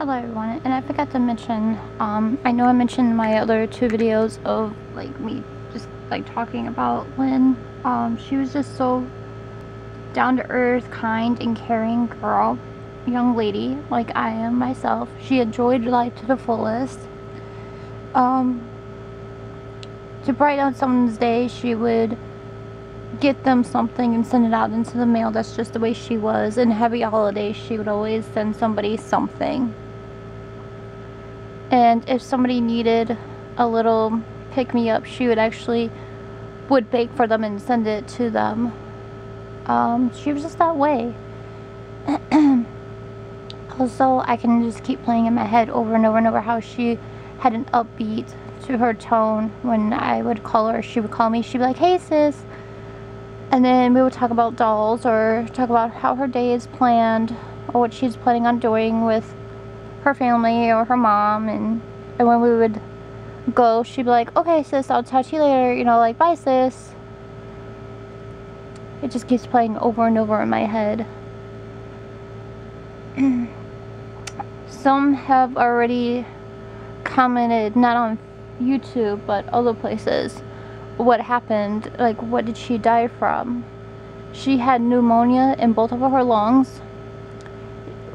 Hello everyone, and I forgot to mention, I know I mentioned in my other two videos of like me just like talking about Lynn. She was just so down to earth, kind and caring girl, young lady, like I am myself. She enjoyed life to the fullest. To brighten up someone's day, she would get them something and send it out into the mail. That's just the way she was. And heavy holidays, she would always send somebody something. And if somebody needed a little pick-me-up, she would bake for them and send it to them. She was just that way. Also, I can just keep playing in my head over and over and over how she had an upbeat to her tone. When I would call her, she would call me, she'd be like, "Hey sis," and then we would talk about dolls or talk about how her day is planned or what she's planning on doing with her family or her mom. And when we would go, she'd be like, "Okay sis, I'll talk to you later," you know, like, "Bye sis." It just keeps playing over and over in my head. Some have already commented, not on YouTube but other places, what happened, like what did she die from. She had pneumonia in both of her lungs.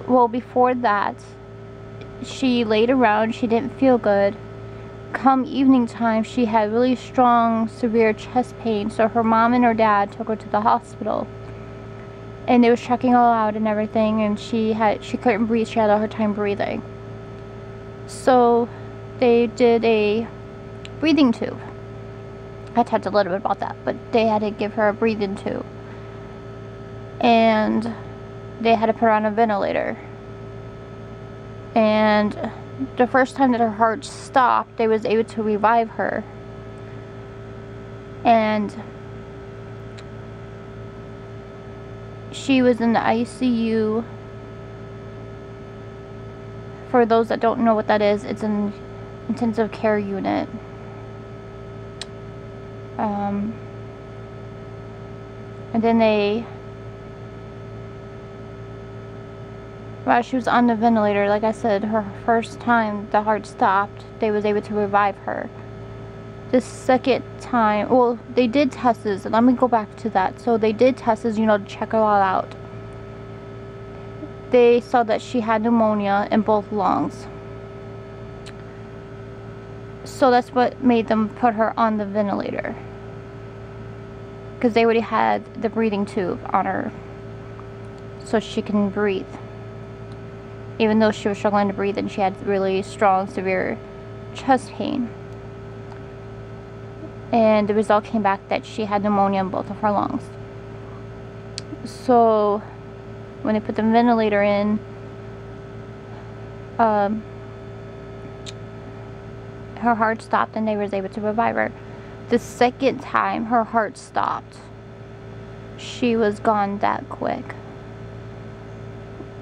Well, before that, she laid around, she didn't feel good. Come evening time, she had really strong, severe chest pain, so her mom and her dad took her to the hospital. And they was checking all out and everything, and she couldn't breathe, she had a hard time breathing. So they did a breathing tube. I talked a little bit about that, but they had to give her a breathing tube. And they had to put her on a ventilator. And the first time that her heart stopped, they was able to revive her. And she was in the ICU. For those that don't know what that is, it's an intensive care unit. And then while she was on the ventilator, like I said, her first time the heart stopped, they was able to revive her. The second time, well, they did tests, and let me go back to that. So they did tests, you know, to check her all out. They saw that she had pneumonia in both lungs. So that's what made them put her on the ventilator. Because they already had the breathing tube on her, so she can breathe. Even though she was struggling to breathe and she had really strong, severe chest pain. And the result came back that she had pneumonia in both of her lungs. So when they put the ventilator in, her heart stopped and they was able to revive her. The second time her heart stopped, she was gone that quick.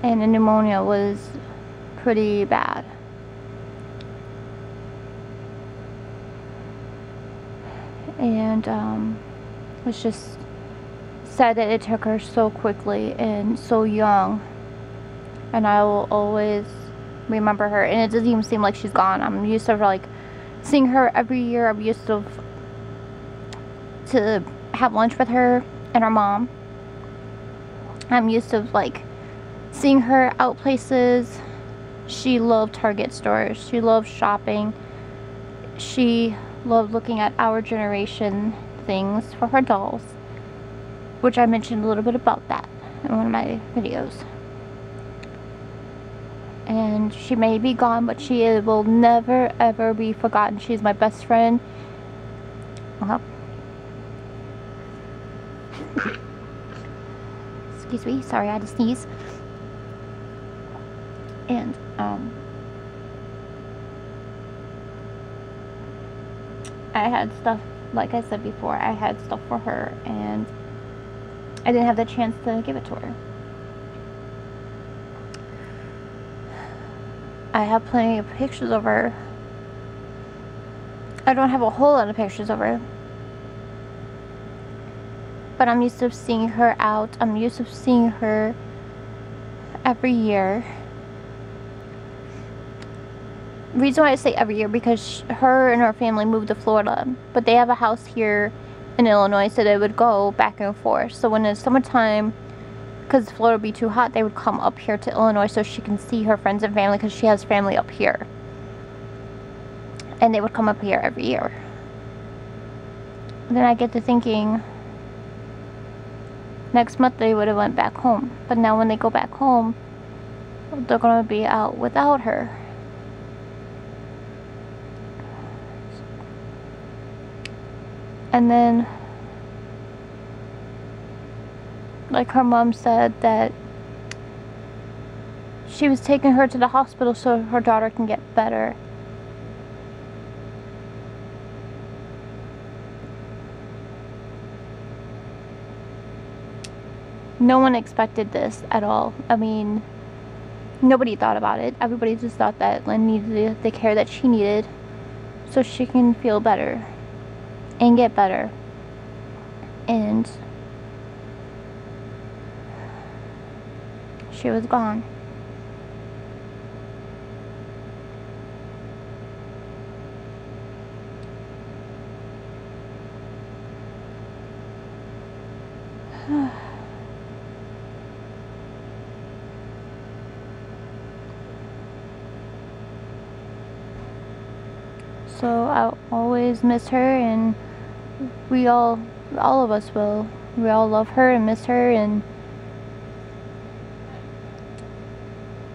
And the pneumonia was pretty bad. And it was just sad that it took her so quickly and so young. And I will always remember her. And it doesn't even seem like she's gone. I'm used to like seeing her every year. I'm used to have lunch with her and her mom. I'm used to like seeing her out places. She loved Target stores. She loved shopping. She loved looking at Our Generation things for her dolls, which I mentioned a little bit about that in one of my videos. And she may be gone, but she will never ever be forgotten. She's my best friend. Excuse me, sorry, I had to sneeze. And I had stuff, like I said before, I had stuff for her and I didn't have the chance to give it to her. I have plenty of pictures of her. I don't have a whole lot of pictures of her, but I'm used to seeing her out. I'm used to seeing her every year. reason why I say every year, because her and her family moved to Florida, but they have a house here in Illinois, so they would go back and forth. So when it's summertime, because Florida would be too hot, they would come up here to Illinois so she can see her friends and family, because she has family up here. And they would come up here every year. And then I get to thinking, next month they would have went back home. But now when they go back home, they're going to be out without her. And then, like her mom said, that she was taking her to the hospital so her daughter can get better. No one expected this at all. I mean, nobody thought about it. Everybody just thought that Lynn needed the care that she needed so she can feel better and get better. And she was gone. So I'll always miss her, and we all of us will. We all love her and miss her, and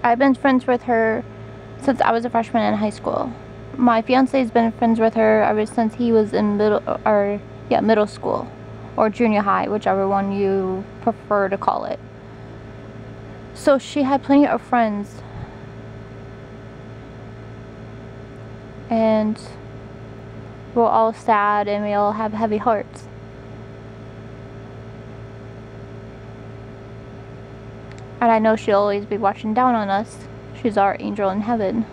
I've been friends with her since I was a freshman in high school. My fiance's been friends with her ever since he was in middle school or junior high, whichever one you prefer to call it. So she had plenty of friends, and we're all sad and we all have heavy hearts. And I know she'll always be watching down on us. She's our angel in heaven.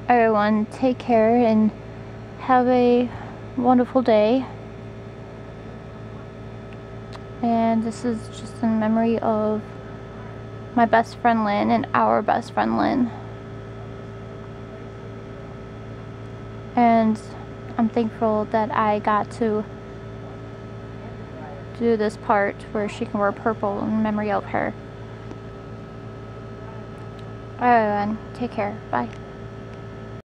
Everyone, take care and have a wonderful day. And this is just in memory of my best friend Lynn and our best friend Lynn. And I'm thankful that I got to do this part where she can wear purple in memory of her. Alright, everyone, take care. Bye.